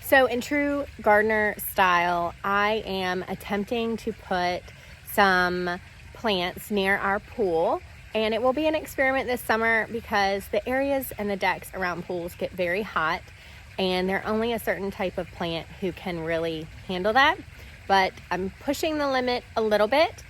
So in true gardener style, I am attempting to put some plants near our pool, and it will be an experiment this summer because the areas and the decks around pools get very hot, and there are only a certain type of plant who can really handle that. But I'm pushing the limit a little bit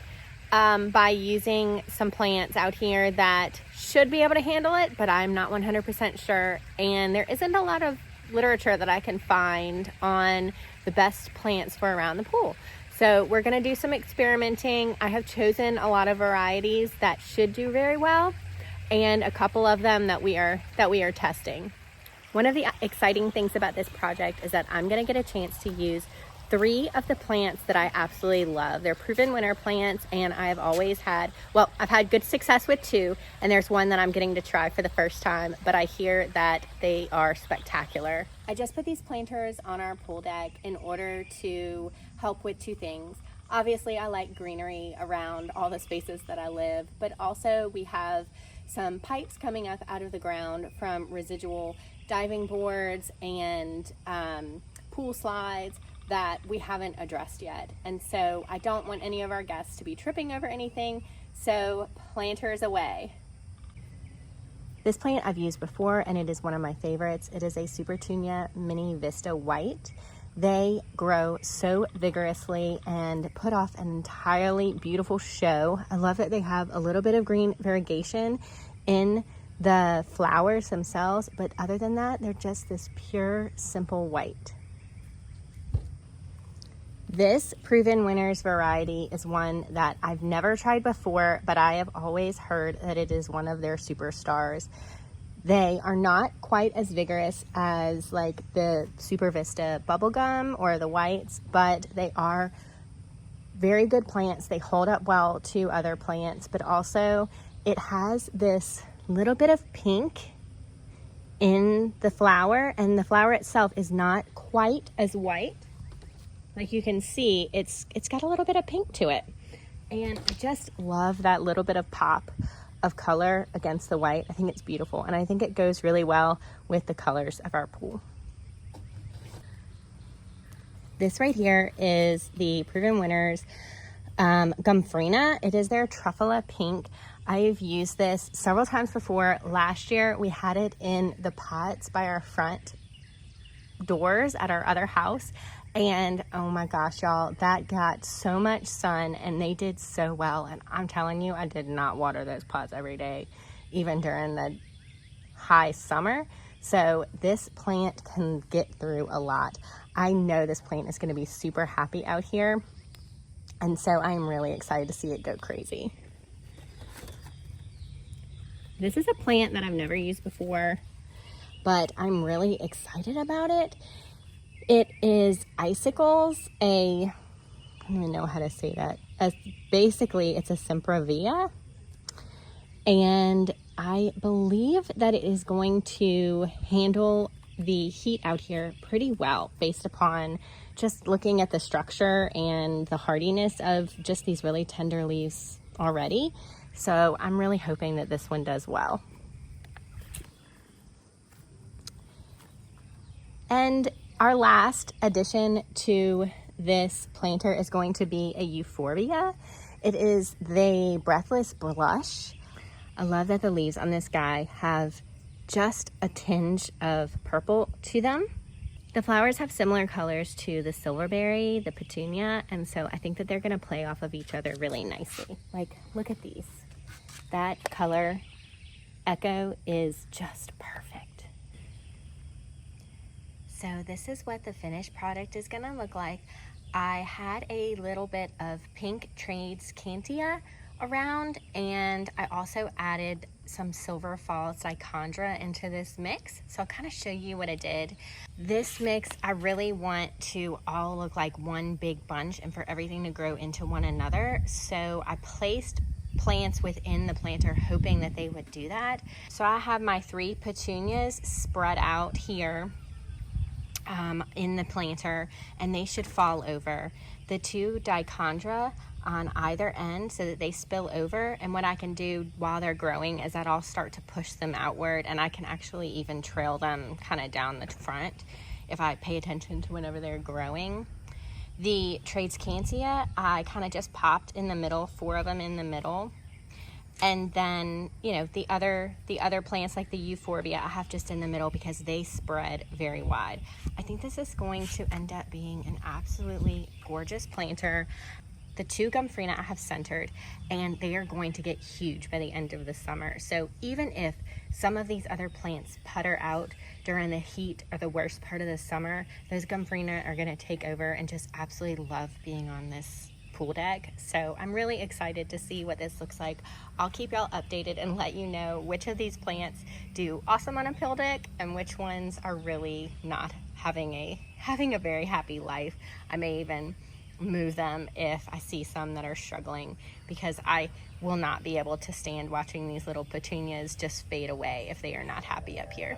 by using some plants out here that should be able to handle it, but I'm not 100% sure, and there isn't a lot of literature that I can find on the best plants for around the pool. So we're going to do some experimenting. I have chosen a lot of varieties that should do very well, and a couple of them that we are testing. One of the exciting things about this project is that I'm going to get a chance to use 3 of the plants that I absolutely love. They're proven winter plants, and I've always had, well, I've had good success with 2, and there's one that I'm getting to try for the first time, but I hear that they are spectacular. I just put these planters on our pool deck in order to help with 2 things. Obviously, I like greenery around all the spaces that I live, but also we have some pipes coming up out of the ground from residual diving boards and pool slides that we haven't addressed yet. And so I don't want any of our guests to be tripping over anything, so planters away. This plant I've used before, and it is one of my favorites. It is a Supertunia Mini Vista White. They grow so vigorously and put off an entirely beautiful show. I love that they have a little bit of green variegation in the flowers themselves, but other than that, they're just this pure, simple white. This Proven Winners variety is one that I've never tried before, but I have always heard that it is one of their superstars. They are not quite as vigorous as like the Super Vista Bubblegum or the whites, but they are very good plants. They hold up well to other plants, but also it has this little bit of pink in the flower, and the flower itself is not quite as white. Like you can see, it's got a little bit of pink to it. And I just love that little bit of pop of color against the white. I think it's beautiful, and I think it goes really well with the colors of our pool. This right here is the Proven Winners Gumfrina. It is their Truffula Pink. I've used this several times before. Last year we had it in the pots by our front doors at our other house, and oh my gosh, y'all, that got so much sun and they did so well. And I'm telling you, I did not water those pots every day, even during the high summer. So this plant can get through a lot. I know this plant is going to be super happy out here, and so I'm really excited to see it go crazy. This is a plant that I've never used before, but I'm really excited about it. It is Icicles, I don't even know how to say that. Basically, it's a Sempervia, and I believe that it is going to handle the heat out here pretty well based upon just looking at the structure and the hardiness of just these really tender leaves already. So I'm really hoping that this one does well. And our last addition to this planter is going to be a Euphoriba. It is the Breathless Blush. I love that the leaves on this guy have just a tinge of purple to them. The flowers have similar colors to the silverberry, the petunia, and so I think that they're going to play off of each other really nicely. Like, look at these. That color echo is just perfect. So this is what the finished product is going to look like. I had a little bit of pink Tradescantia around, and I also added some Silver Falls Dichondra into this mix. So I'll kind of show you what I did. This mix, I really want to all look like one big bunch and for everything to grow into one another. So I placed plants within the planter hoping that they would do that. So I have my 3 petunias spread out here in the planter, and they should fall over. The 2 dichondra on either end so that they spill over, and what I can do while they're growing is that I'll start to push them outward, and I can actually even trail them kind of down the front if I pay attention to whenever they're growing. The Tradescantia, I kind of just popped in the middle, 4 of them in the middle. And then, you know, the other plants like the Euphoriba, I have just in the middle because they spread very wide. I think this is going to end up being an absolutely gorgeous planter. The 2 Gomphrena I have centered, and they are going to get huge by the end of the summer. So even if some of these other plants putter out during the heat or the worst part of the summer, those Gomphrena are going to take over and just absolutely love being on this pool deck. So I'm really excited to see what this looks like. I'll keep y'all updated and let you know which of these plants do awesome on a pool deck and which ones are really not having a very happy life. I may even move them if I see some that are struggling, because I will not be able to stand watching these little petunias just fade away if they are not happy up here.